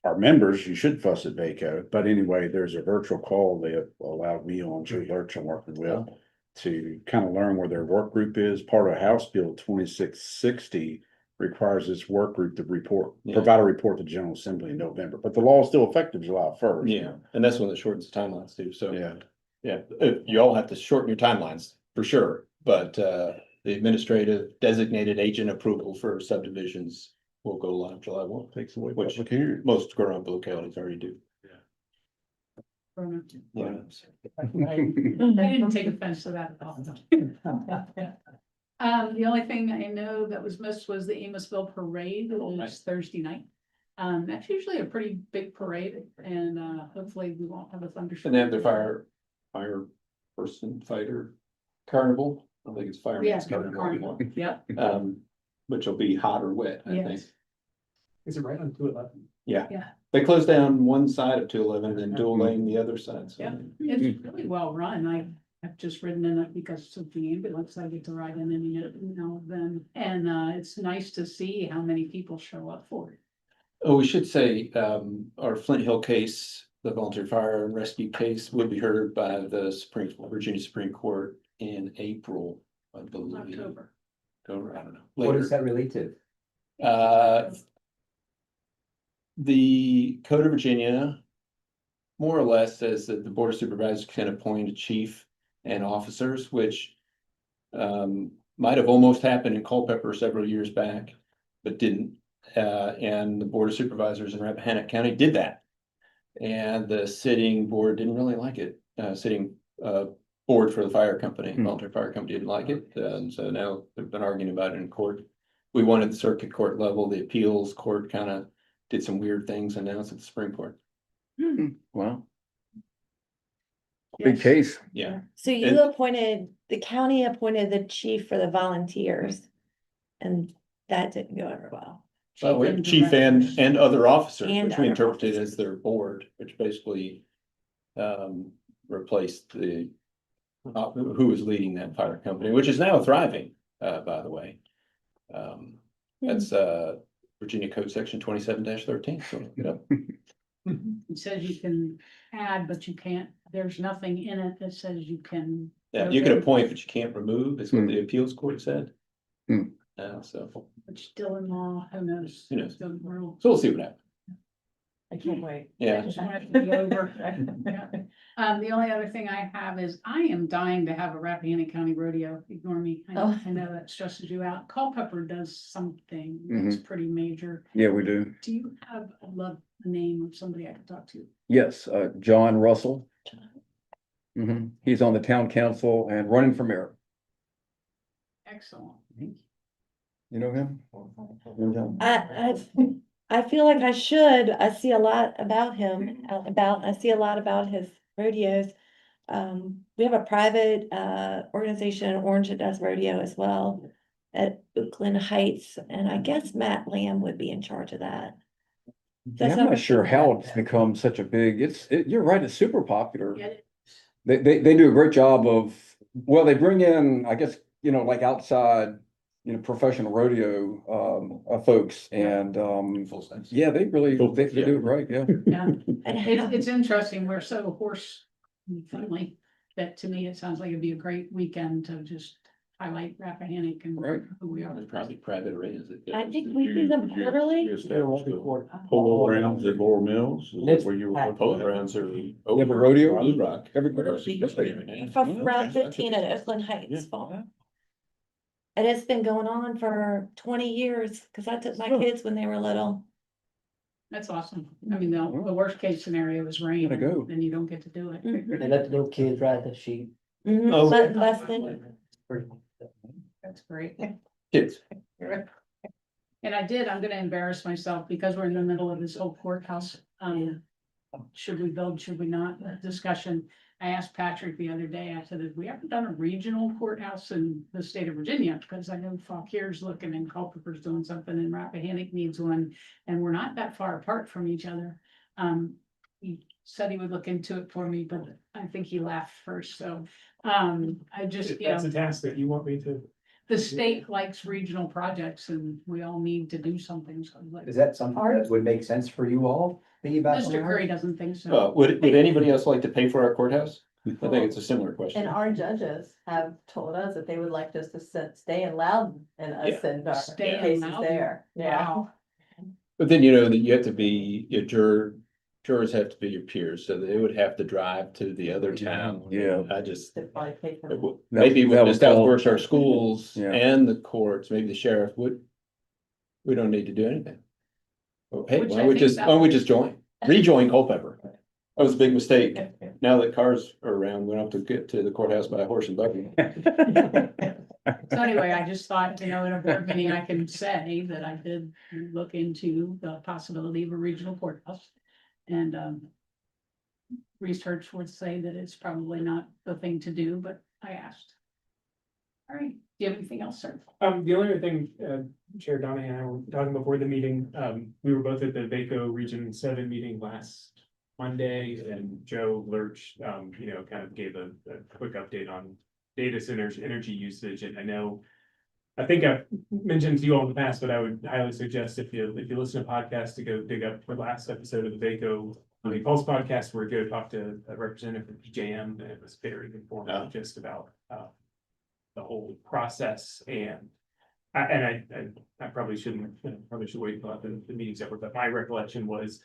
our members, you should fuss at Vaco, but anyway, there's a virtual call they have allowed me on, Joe Lurch I'm working with, to kind of learn where their work group is. Part of House Bill 2660 requires this work group to provide a report to General Assembly in November, but the law is still effective July 1st. Yeah, and that's one that shortens the timelines too, so. Yeah. Yeah, you all have to shorten your timelines, for sure, but the administrative designated agent approval for subdivisions will go live July 1. Takes away Which public hearing. most grown-up localities already do. Yeah. I didn't take offense to that at all. The only thing I know that was missed was the Amosville parade, it was Thursday night. That's usually a pretty big parade and hopefully we won't have a thunderstorm. And they have their fire person fighter carnival, I think it's fireman's carnival. Yeah, Which will be hot or wet, I think. yes, Is it right on 211? Yeah. Yeah. They closed down one side of 211 and dual lane the other side, so. yeah, it's really well run. I've just ridden in it because of the ambulance. I get to ride in and now and then. And it's nice to see how many people show up for it. Oh, we should say, our Flint Hill case, the volunteer fire and rescue case will be heard by the Virginia Supreme Court in April, I believe. October. October, I don't know. What Later. does that relate to? The Code of Virginia more or less says that the Board of Supervisors can appoint a chief and officers, which might have almost happened in Culpeper several years back, but didn't. And the Board of Supervisors in Rappahannock County did that. And the sitting board didn't really like it. Sitting board for the fire company, Hmm. volunteer fire company didn't like it, and so now they've been arguing about it in court. We wanted the circuit court level, the appeals court kind of did some weird things, and now it's at the Supreme Court. Wow. Big Yes. case. Yeah, So you appointed, the county appointed the chief for the volunteers. And that didn't go over well. well, we and chief directors. and other officers, And which we other interpreted officers. as their board, which basically replaced the who was leading that fire company, which is now thriving, by the way. That's Virginia Code Section 27-13, so look it up. It says you can add, but you can't, there's nothing in it that says you can. Yeah, you can appoint, but you can't remove, is what the appeals court said. Hmm. So But still in law, who knows? Who knows? Still in the world. we'll see what happens. I can't wait. Yeah. I just want it to be over. Yeah. The only other thing I have is I am dying to have a Rappahannock County rodeo. Ignore me. Oh. I know that stresses you out. Culpeper does something that's pretty major. Yeah, we do. Do you have, I love the name of somebody I could talk to? Yes, John Russell. He's on the town council and running for mayor. Excellent. Thank you. You know him? I feel like I should. I see a lot about him, I see a lot about his rodeos. We have a private organization in Orange that does rodeo as well at Oakland Heights, and I guess Matt Lamb would be in charge of that. Yeah, I'm not sure how it's become such a big, you're right, it's super popular. Yeah, They do a great job of, well, they bring in, I guess, like outside, professional rodeo folks and Full sense. yeah, they really, they do it right, yeah. Yeah, it's interesting. We're so horse friendly that to me, it sounds like it'd be a great weekend to just highlight Rappahannock and Right. who we are. It's probably private arena. I think we do them quarterly. Polo grounds at Laurel Mills, is that where you were? Polo grounds are. You have a rodeo? Blue Rock. Every- For round 15 at Oakland Heights Farm. And it's been going on for 20 years, because I took my kids when they were little. That's awesome. I mean, the worst case scenario is rain, Gotta go. then you don't get to do it. They let the little kids ride the sheep. Oh. Less than, That's great. Kids. And I'm gonna embarrass myself because we're in the middle of this whole courthouse. Should we build, should we not, discussion. I asked Patrick the other day, I said, have we ever done a regional courthouse in the state of Virginia? Because I know Fauquier's looking and Culpeper's doing something and Rappahannock needs one, and we're not that far apart from each other. He said he would look into it for me, but I think he laughed first, so, I just, If that's a task that you want me to. the state likes regional projects and we all need to do something, so like. Is that something that would make sense for you all? Thinking about Mr. Curry doesn't think so. Would anybody else like to pay for our courthouse? I think it's a similar question. And our judges have told us that they would like us to stay in Loudon and us send our Stay in cases Loudon. there. Yeah. Wow. But then that you have to be, your jurors have to be your peers, so they would have to drive to the other town. Yeah. I just, They probably pay for them. maybe That when was this all- works, our schools Yeah. and the courts, maybe the sheriff we don't need to do anything. Well, hey, Which why I don't we think just, that why don't we would- just rejoin Culpeper? That was a big mistake. Now that cars are around, we don't have to get to the courthouse by horse and buggy. So anyway, I just thought, in a board meeting, I can say that I did look into the possibility of a regional courthouse. And, research would say that it's probably not the thing to do, but I asked. All right, do you have anything else, sir? The only other thing, Chair Donnie and I were talking before the meeting, we were both at the VACO Region 7 meeting last Monday, and Joe Lurch, kind of gave a quick update on data centers, energy usage, and I think I've mentioned to you all in the past, but I would highly suggest if you listen to podcasts to go dig up the last episode of the VACO Pulse podcast, where Joe talked to a representative from PJM, and it was very informative just about the whole process. And I probably should wait until after the meeting's over, but my recollection was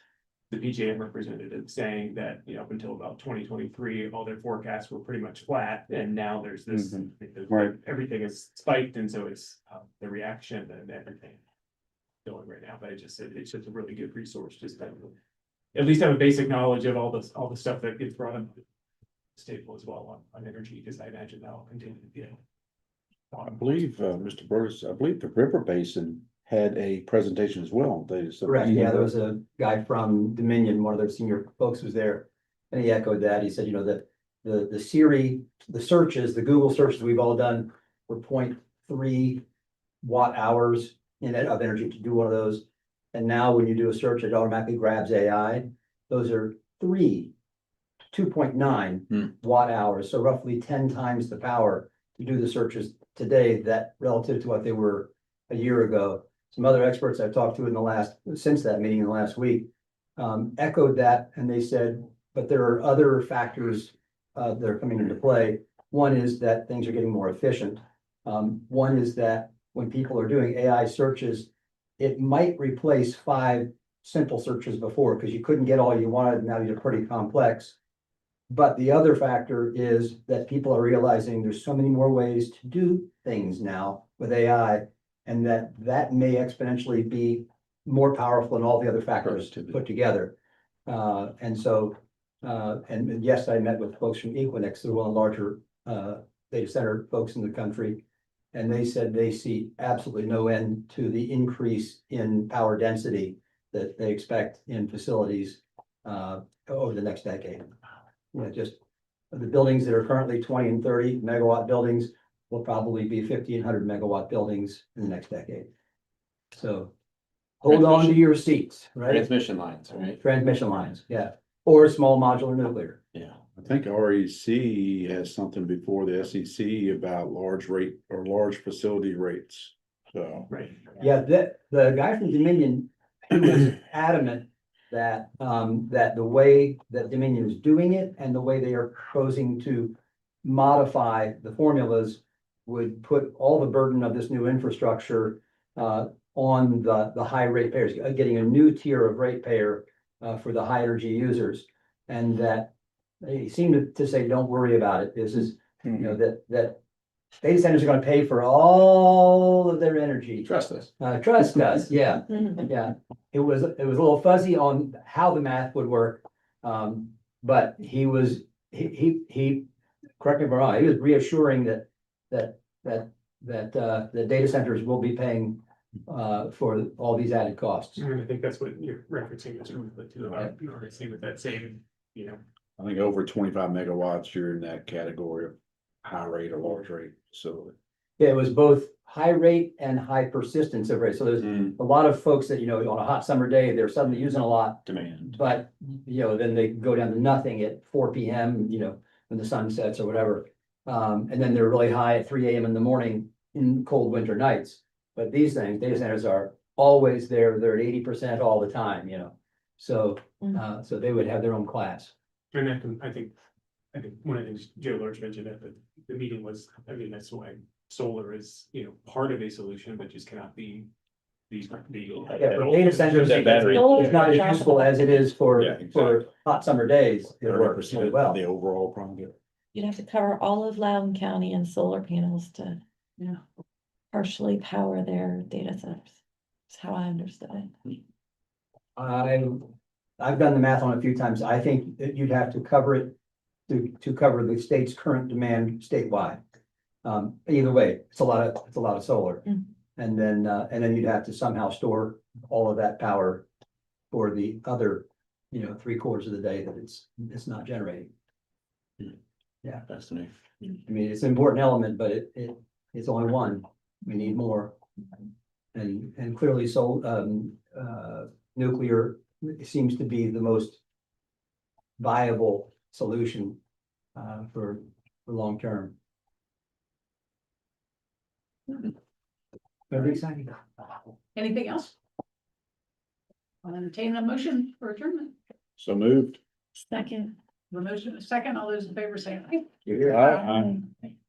the PJM representative saying that, up until about 2023, all their forecasts were pretty much flat, and now there's this, Right. everything is spiked, and so it's the reaction and everything going right now. But it's just a really good resource, just to at least have a basic knowledge of all the stuff that gets brought up. stable as well on energy, because I imagine that'll continue to be. I believe, Mr. Burris, I believe the River Basin had a presentation as well. Correct, yeah, there was a guy from Dominion, one of their senior folks was there, and he echoed that. He said, you know, that the Siri, the searches, the Google searches we've all done were 0.3 watt hours of energy to do one of those. And now when you do a search, it automatically grabs AI. Those are 2.9 watt hours, so roughly 10 times the power to do the searches today, that relative to what they were a year ago. Some other experts I've talked to since that meeting in the last week, echoed that, and they said, but there are other factors that are coming into play. One is that things are getting more efficient. One is that when people are doing AI searches, it might replace 5 simple searches before, because you couldn't get all you wanted, now you're pretty complex. But the other factor is that people are realizing there's so many more ways to do things now with AI, and that may exponentially be more powerful than all the other factors put together. And yes, I met with folks from Equinix, they're one of the larger data center folks in the country. And they said they see absolutely no end to the increase in power density that they expect in facilities over the next decade. You know, just the buildings that are currently 20 and 30 megawatt buildings will probably be 1,500 megawatt buildings in the next decade. So hold on to your seats, right? Transmission lines, right? Transmission lines, yeah, or small modular nuclear. Yeah. I think REC has something before the SEC about large facility rates, so. Right. Yeah, the guy from Dominion, he was adamant that that the way that Dominion is doing it and the way they are proposing to modify the formulas would put all the burden of this new infrastructure on the high rate payers, getting a new tier of rate payer for the high energy users. And that they seem to say, don't worry about it. This is, you know, that data centers are going to pay for all of their energy. Trust us. Trust us, yeah, yeah. It was a little fuzzy on how the math would work. But he correct me if I'm wrong, he was reassuring that data centers will be paying for all these added costs. And I think that's what you're referencing, Mr. Whitfield, too, about RRC with that same, you know. I think over 25 megawatts, you're in that category of high rate or large rate facility. Yeah, it was both high rate and high persistence of rate. So there's a lot of folks that, you know, on a hot summer day, they're suddenly using a lot, Demand. but, you know, then they go down to nothing at 4 PM, you know, when the sun sets or whatever. And then they're really high at 3 AM in the morning in cold winter nights. But these things, data centers are always there. They're at 80% all the time, you know. So, so they would have their own class. And I think one of the things Joe Lurch mentioned at the meeting was, I mean, that's why solar is, you know, part of a solution, but just cannot be the. Yeah, but data centers, That battery. it's not as useful as it is for Yeah, exactly. hot summer days. It works 30% really of well. the overall project. You'd have to cover all of Loudoun County in solar panels to partially power their data centers. That's how I understood it. I've done the math on it a few times. I think that you'd have to cover it to cover the state's current demand statewide. Either way, it's a lot of solar. And then you'd have to somehow store all of that power for the other, you know, 3/4 of the day that it's not generating. Yeah, Fascinating. I mean, it's an important element, but it's only one. We need more. And clearly, nuclear seems to be the most viable solution for long term. Very exciting. Anything else? I'll entertain a motion for adjournment. So moved. Second. The motion, a second, all those in favor say aye. You're here. Aye.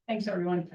Thanks, everyone.